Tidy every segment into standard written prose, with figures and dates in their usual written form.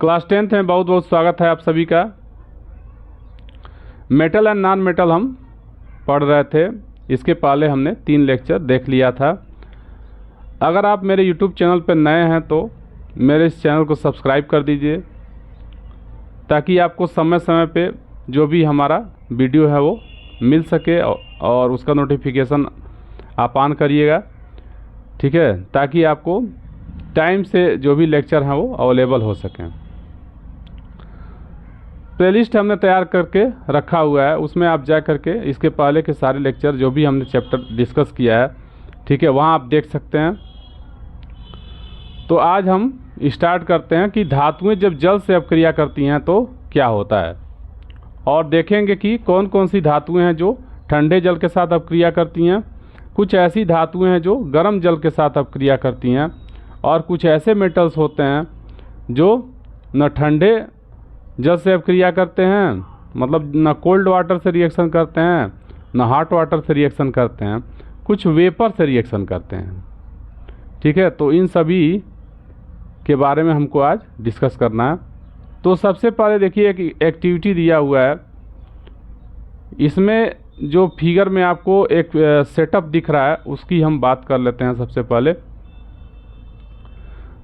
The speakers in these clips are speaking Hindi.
क्लास 10th में बहुत बहुत स्वागत है आप सभी का। मेटल एंड नॉन मेटल हम पढ़ रहे थे। इसके पहले हमने 3 लेक्चर देख लिया था। अगर आप मेरे YouTube चैनल पर नए हैं तो मेरे इस चैनल को सब्सक्राइब कर दीजिए, ताकि आपको समय समय पे जो भी हमारा वीडियो है वो मिल सके और उसका नोटिफिकेशन आप ऑन करिएगा, ठीक है, ताकि आपको टाइम से जो भी लेक्चर हैं वो अवेलेबल हो सकें। प्लेलिस्ट हमने तैयार करके रखा हुआ है, उसमें आप जा करके इसके पहले के सारे लेक्चर जो भी हमने चैप्टर डिस्कस किया है, ठीक है, वहाँ आप देख सकते हैं। तो आज हम स्टार्ट करते हैं कि धातुएं जब जल से अपक्रिया करती हैं तो क्या होता है, और देखेंगे कि कौन कौन सी धातुएं हैं जो ठंडे जल के साथ अपक्रिया करती हैं, कुछ ऐसी धातुएं हैं जो गर्म जल के साथ अपक्रिया करती हैं, और कुछ ऐसे मेटल्स होते हैं जो न ठंडे जल से अपक्रिया करते हैं, मतलब न कोल्ड वाटर से रिएक्शन करते हैं, न हॉट वाटर से रिएक्शन करते हैं, कुछ वेपर से रिएक्शन करते हैं, ठीक है। तो इन सभी के बारे में हमको आज डिस्कस करना है। तो सबसे पहले देखिए एक एक्टिविटी दिया हुआ है, इसमें जो फिगर में आपको एक सेटअप दिख रहा है उसकी हम बात कर लेते हैं सबसे पहले।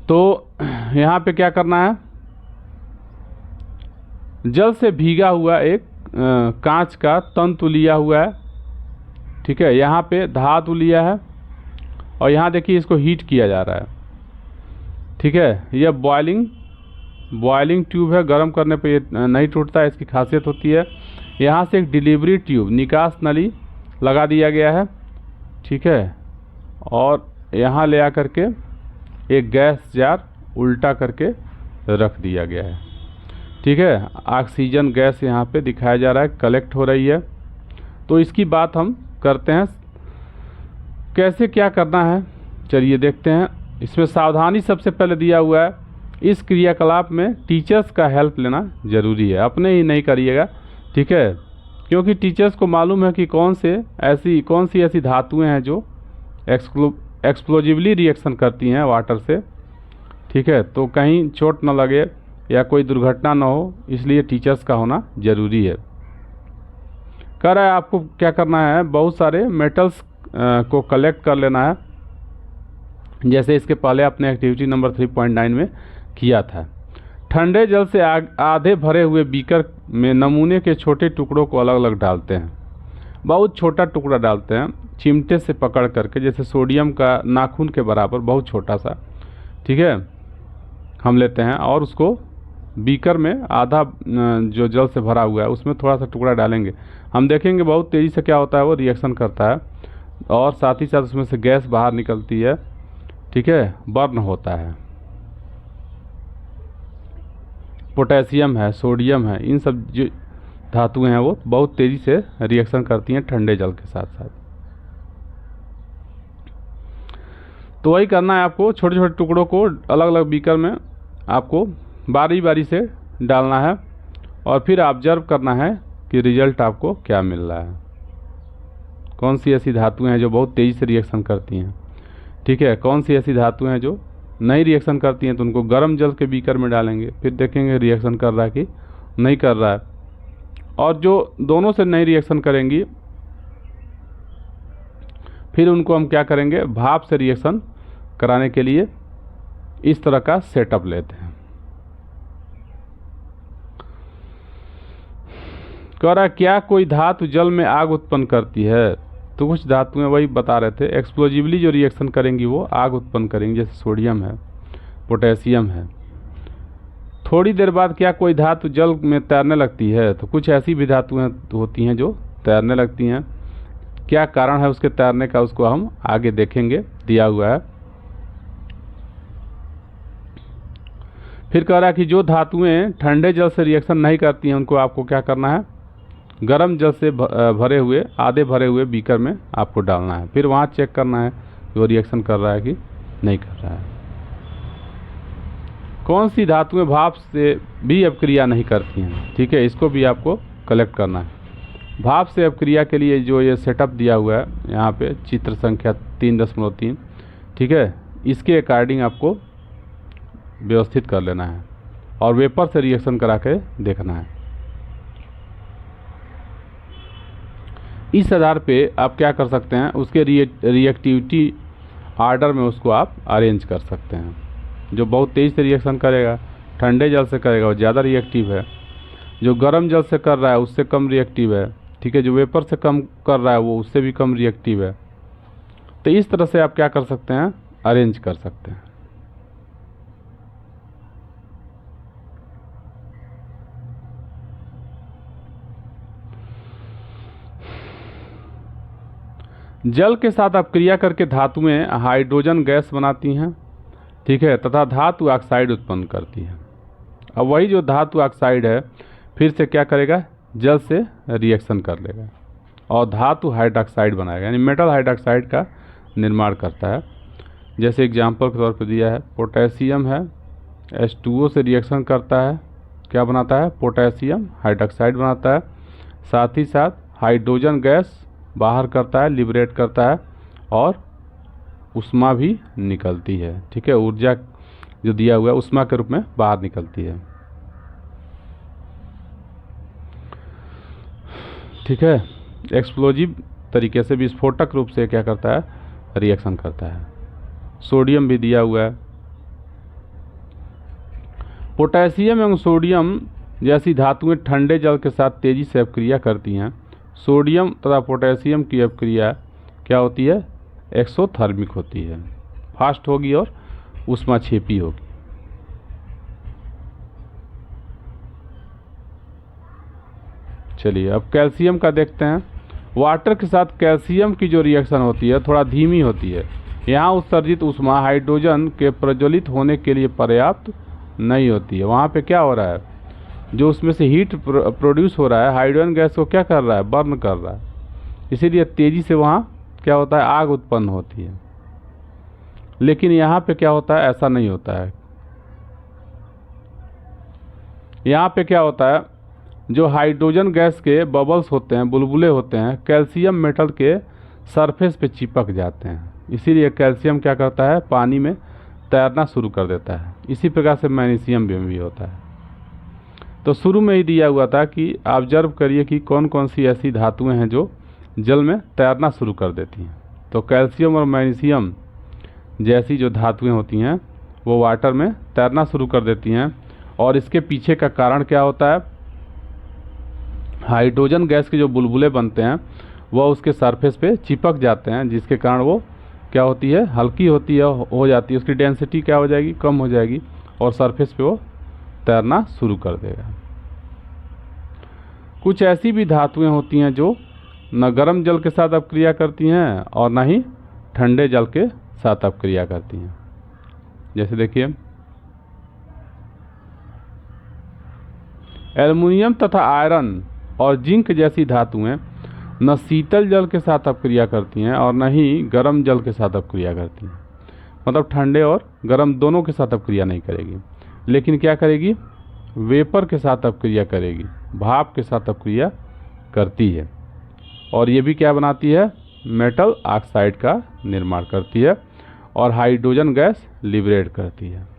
तो यहाँ पे क्या करना है, जल से भीगा हुआ एक कांच का तंतु लिया हुआ है, ठीक है, यहाँ पे धातु लिया है और यहाँ देखिए इसको हीट किया जा रहा है, ठीक है। यह बॉयलिंग ट्यूब है, गर्म करने पे ये नहीं टूटता है, इसकी खासियत होती है। यहाँ से एक डिलीवरी ट्यूब निकास नली लगा दिया गया है, ठीक है, और यहाँ ले आकर के एक गैस जार उल्टा करके रख दिया गया है, ठीक है। ऑक्सीजन गैस यहाँ पे दिखाया जा रहा है, कलेक्ट हो रही है। तो इसकी बात हम करते हैं, कैसे क्या करना है, चलिए देखते हैं। इसमें सावधानी सबसे पहले दिया हुआ है, इस क्रियाकलाप में टीचर्स का हेल्प लेना ज़रूरी है, अपने ही नहीं करिएगा, ठीक है, क्योंकि टीचर्स को मालूम है कि कौन सी ऐसी धातुएं हैं जो एक्सप्लोजिवली रिएक्शन करती हैं वाटर से, ठीक है। तो कहीं चोट न लगे या कोई दुर्घटना न हो, इसलिए टीचर्स का होना ज़रूरी है। कह रहा है आपको क्या करना है, बहुत सारे मेटल्स को कलेक्ट कर लेना है, जैसे इसके पहले आपने एक्टिविटी नंबर 3.9 में किया था। ठंडे जल से आधे भरे हुए बीकर में नमूने के छोटे टुकड़ों को अलग अलग डालते हैं, बहुत छोटा टुकड़ा डालते हैं, चिमटे से पकड़ करके, जैसे सोडियम का नाखून के बराबर बहुत छोटा सा, ठीक है, हम लेते हैं और उसको बीकर में आधा जो जल से भरा हुआ है उसमें थोड़ा सा टुकड़ा डालेंगे। हम देखेंगे बहुत तेज़ी से क्या होता है, वो रिएक्शन करता है और साथ ही साथ उसमें से गैस बाहर निकलती है, ठीक है, बर्न होता है। पोटेशियम है, सोडियम है, इन सब जो धातुएं हैं वो बहुत तेज़ी से रिएक्शन करती हैं ठंडे जल के साथ साथ। तो वही करना है आपको, छोटे छोटे टुकड़ों को अलग अलग बीकर में आपको बारी बारी से डालना है और फिर ऑब्जर्व करना है कि रिजल्ट आपको क्या मिल रहा है, कौन सी ऐसी धातुएं हैं जो बहुत तेज़ी से रिएक्शन करती हैं, ठीक है, कौन सी ऐसी धातुएं हैं जो नहीं रिएक्शन करती हैं, तो उनको गर्म जल के बीकर में डालेंगे, फिर देखेंगे रिएक्शन कर रहा है कि नहीं कर रहा है। और जो दोनों से नहीं रिएक्शन करेंगी, फिर उनको हम क्या करेंगे, भाप से रिएक्शन कराने के लिए इस तरह का सेटअप लेते हैं। कह रहा है क्या कोई धातु जल में आग उत्पन्न करती है, तो कुछ धातुएं वही बता रहे थे, एक्सप्लोजिवली जो रिएक्शन करेंगी वो आग उत्पन्न करेंगी, जैसे सोडियम है, पोटेशियम है। थोड़ी देर बाद क्या कोई धातु जल में तैरने लगती है, तो कुछ ऐसी भी धातुएं होती हैं जो तैरने लगती हैं। क्या कारण है उसके तैरने का, उसको हम आगे देखेंगे, दिया हुआ है। फिर कह रहा है कि जो धातुएं ठंडे जल से रिएक्शन नहीं करती हैं उनको आपको क्या करना है, गर्म जल से आधे भरे हुए बीकर में आपको डालना है, फिर वहाँ चेक करना है कि वो रिएक्शन कर रहा है कि नहीं कर रहा है। कौन सी धातुएं भाप से भी अपक्रिया नहीं करती हैं, ठीक है, इसको भी आपको कलेक्ट करना है। भाप से अपक्रिया के लिए जो ये सेटअप दिया हुआ है यहाँ पे चित्र संख्या 3.3, ठीक है, इसके अकॉर्डिंग आपको व्यवस्थित कर लेना है। और वेपर से रिएक्शन करा के देखना है। इस आधार पे आप क्या कर सकते हैं, उसके रिएक्टिविटी आर्डर में उसको आप अरेंज कर सकते हैं। जो बहुत तेज़ से रिएक्शन करेगा, ठंडे जल से करेगा, वो ज़्यादा रिएक्टिव है। जो गर्म जल से कर रहा है उससे कम रिएक्टिव है, ठीक है। जो वेपर से कम कर रहा है वो उससे भी कम रिएक्टिव है। तो इस तरह से आप क्या कर सकते हैं, अरेंज कर सकते हैं। जल के साथ आप क्रिया करके धातुएं हाइड्रोजन गैस बनाती हैं, ठीक है, तथा धातु ऑक्साइड उत्पन्न करती हैं। अब वही जो धातु ऑक्साइड है फिर से क्या करेगा, जल से रिएक्शन कर लेगा और धातु हाइड्रोक्साइड बनाएगा, यानी मेटल हाइड्रोक्साइड का निर्माण करता है। जैसे एग्जांपल के तौर पर दिया है, पोटेशियम है, H2O से रिएक्शन करता है, क्या बनाता है, पोटेशियम हाइड्रोक्साइड बनाता है। साथ ही साथ हाइड्रोजन गैस बाहर करता है, लिबरेट करता है और उष्मा भी निकलती है, ठीक है। ऊर्जा जो दिया हुआ है उष्मा के रूप में बाहर निकलती है, ठीक है। एक्सप्लोजिव तरीके से, विस्फोटक रूप से क्या करता है, रिएक्शन करता है। सोडियम भी दिया हुआ है। पोटेशियम एवं सोडियम जैसी धातुएं ठंडे जल के साथ तेजी से अपक्रिया करती हैं। सोडियम तथा पोटेशियम की अपक्रिया क्या होती है, एक्सोथर्मिक होती है, फास्ट होगी और ऊष्माक्षेपी होगी। चलिए अब कैल्शियम का देखते हैं। वाटर के साथ कैल्शियम की जो रिएक्शन होती है थोड़ा धीमी होती है। यहाँ उत्सर्जित ऊष्मा हाइड्रोजन के प्रज्वलित होने के लिए पर्याप्त नहीं होती है। वहाँ पे क्या हो रहा है, जो उसमें से हीट प्रोड्यूस हो रहा है, हाइड्रोजन गैस को क्या कर रहा है, बर्न कर रहा है। इसीलिए तेज़ी से वहाँ क्या होता है, आग उत्पन्न होती है। लेकिन यहाँ पे क्या होता है, ऐसा नहीं होता है। यहाँ पे क्या होता है, जो हाइड्रोजन गैस के बबल्स होते हैं, बुलबुले होते हैं, कैल्शियम मेटल के सरफेस पे चिपक जाते हैं। इसीलिए कैल्शियम क्या करता है, पानी में तैरना शुरू कर देता है। इसी प्रकार से मैग्नीशियम में भी होता है। तो शुरू में ही दिया हुआ था कि ऑब्जर्व करिए कि कौन कौन सी ऐसी धातुएं हैं जो जल में तैरना शुरू कर देती हैं। तो कैल्शियम और मैग्नीशियम जैसी जो धातुएं होती हैं वो वाटर में तैरना शुरू कर देती हैं। और इसके पीछे का कारण क्या होता है, हाइड्रोजन गैस के जो बुलबुले बनते हैं वह उसके सरफेस पे चिपक जाते हैं, जिसके कारण वो क्या होती है, हल्की होती है, हो जाती है। उसकी डेंसिटी क्या हो जाएगी, कम हो जाएगी और सरफेस पे वो तैरना शुरू कर देगा। कुछ ऐसी भी धातुएं होती हैं जो न गर्म जल के साथ अपक्रिया करती हैं और न ही ठंडे जल के साथ अपक्रिया करती हैं। जैसे देखिए एल्युमिनियम तथा आयरन और जिंक जैसी धातुएं न शीतल जल के साथ अपक्रिया करती हैं और न ही गर्म जल के साथ अपक्रिया करती हैं। मतलब ठंडे और गर्म दोनों के साथ अपक्रिया नहीं करेगी, लेकिन क्या करेगी, वेपर के साथ अपक्रिया करेगी, भाप के साथ अपक्रिया करती है। और ये भी क्या बनाती है, मेटल ऑक्साइड का निर्माण करती है और हाइड्रोजन गैस लिबरेट करती है।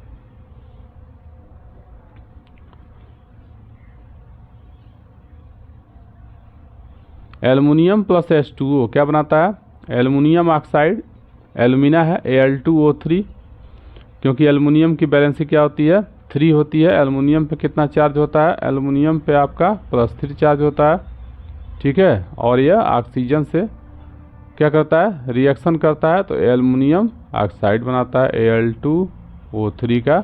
एल्युमिनियम प्लस H2O क्या बनाता है, एल्युमिनियम ऑक्साइड, एल्यूमिना है Al2O3, क्योंकि एल्युमिनियम की वैलेंसी क्या होती है, 3 होती है। एल्युमिनियम पे कितना चार्ज होता है, एल्युमिनियम पे आपका +3 चार्ज होता है, ठीक है। और यह ऑक्सीजन से क्या करता है, रिएक्शन करता है, तो एल्युमिनियम ऑक्साइड बनाता है, Al2O3 का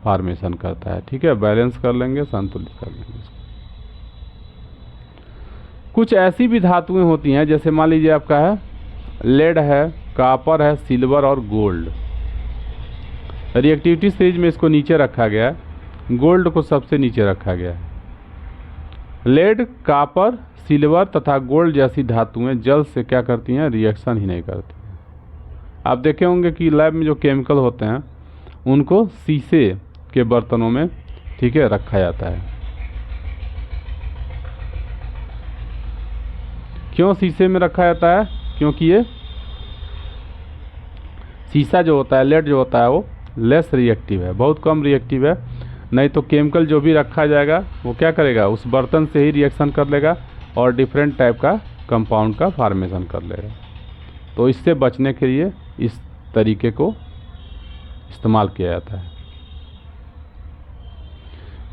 फॉर्मेशन करता है, ठीक है। बैलेंस कर लेंगे, संतुलित कर लेंगे। कुछ ऐसी भी धातुएं होती हैं, जैसे मान लीजिए आपका है लेड है, कॉपर है, सिल्वर और गोल्ड। रिएक्टिविटी स्टेज में इसको नीचे रखा गया है, गोल्ड को सबसे नीचे रखा गया है। लेड, कॉपर, सिल्वर तथा गोल्ड जैसी धातुएं जल से क्या करती हैं, रिएक्शन ही नहीं करती हैं। आप देखे होंगे कि लैब में जो केमिकल होते हैं उनको शीशे के बर्तनों में, ठीक है, रखा जाता है। क्यों शीशे में रखा जाता है, क्योंकि ये शीशा जो होता है, लेड जो होता है, वो लेस रिएक्टिव है, बहुत कम रिएक्टिव है। नहीं तो केमिकल जो भी रखा जाएगा वो क्या करेगा, उस बर्तन से ही रिएक्शन कर लेगा और डिफरेंट टाइप का कंपाउंड का फॉर्मेशन कर लेगा। तो इससे बचने के लिए इस तरीके को इस्तेमाल किया जाता है।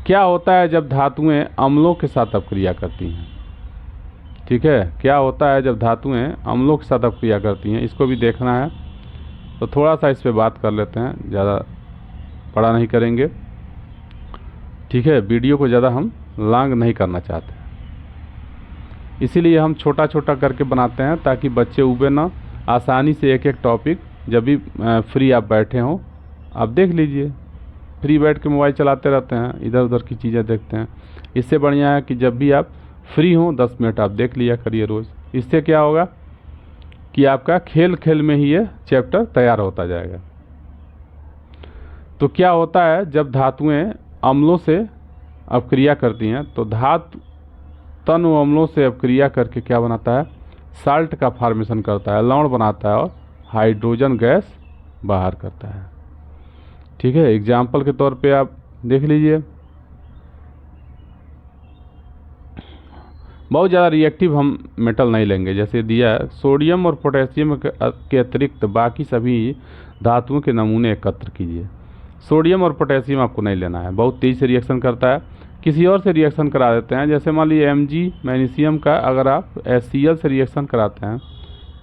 क्या होता है जब धातुएं अम्लों के साथ अपक्रिया करती हैं? ठीक है, क्या होता है जब धातुएं अम्लों के साथ अपक्रिया करती हैं, इसको भी देखना है। तो थोड़ा सा इस पे बात कर लेते हैं, ज़्यादा बड़ा नहीं करेंगे। ठीक है, वीडियो को ज़्यादा हम लॉन्ग नहीं करना चाहते, इसीलिए हम छोटा छोटा करके बनाते हैं ताकि बच्चे उबे ना, आसानी से एक एक टॉपिक जब भी फ्री आप बैठे हों आप देख लीजिए। फ्री बैठ के मोबाइल चलाते रहते हैं, इधर उधर की चीज़ें देखते हैं। इससे बढ़िया है कि जब भी आप फ्री हों 10 मिनट आप देख लिया करिए रोज़। इससे क्या होगा कि आपका खेल खेल में ही ये चैप्टर तैयार होता जाएगा। तो क्या होता है जब धातुएं अम्लों से अपक्रिया करती हैं, तो धातु तन व अम्लों से अपक्रिया करके क्या बनाता है, साल्ट का फॉर्मेशन करता है, लवण बनाता है और हाइड्रोजन गैस बाहर करता है। ठीक है, एग्जाम्पल के तौर पे आप देख लीजिए। बहुत ज़्यादा रिएक्टिव हम मेटल नहीं लेंगे, जैसे दिया है सोडियम और पोटेशियम के अतिरिक्त बाकी सभी धातुओं के नमूने एकत्र कीजिए। सोडियम और पोटेशियम आपको नहीं लेना है, बहुत तेज़ी से रिएक्शन करता है। किसी और से रिएक्शन करा देते हैं, जैसे मान लीजिए Mg मैग्नीशियम का अगर आप HCl से रिएक्शन कराते हैं,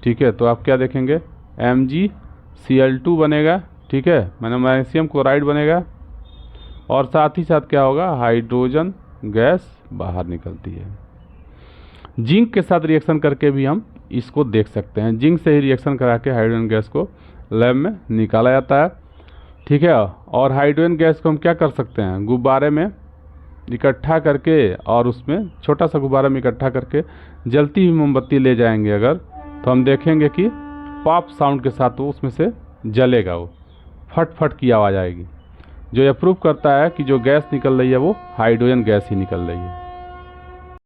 ठीक है, तो आप क्या देखेंगे, MgCl2 बनेगा। ठीक है, मैंने मैग्नीशियम क्लोराइड बनेगा और साथ ही साथ क्या होगा, हाइड्रोजन गैस बाहर निकलती है। जिंक के साथ रिएक्शन करके भी हम इसको देख सकते हैं। जिंक से ही रिएक्शन करा के हाइड्रोजन गैस को लैब में निकाला जाता है। ठीक है, और हाइड्रोजन गैस को हम क्या कर सकते हैं, गुब्बारे में इकट्ठा करके, और उसमें छोटा सा गुब्बारा में इकट्ठा करके जलती हुई मोमबत्ती ले जाएंगे अगर, तो हम देखेंगे कि पॉप साउंड के साथ वो उसमें से जलेगा, वो फट फट की आवाज़ आएगी, जो यह प्रूव करता है कि जो गैस निकल रही है वो हाइड्रोजन गैस ही निकल रही है।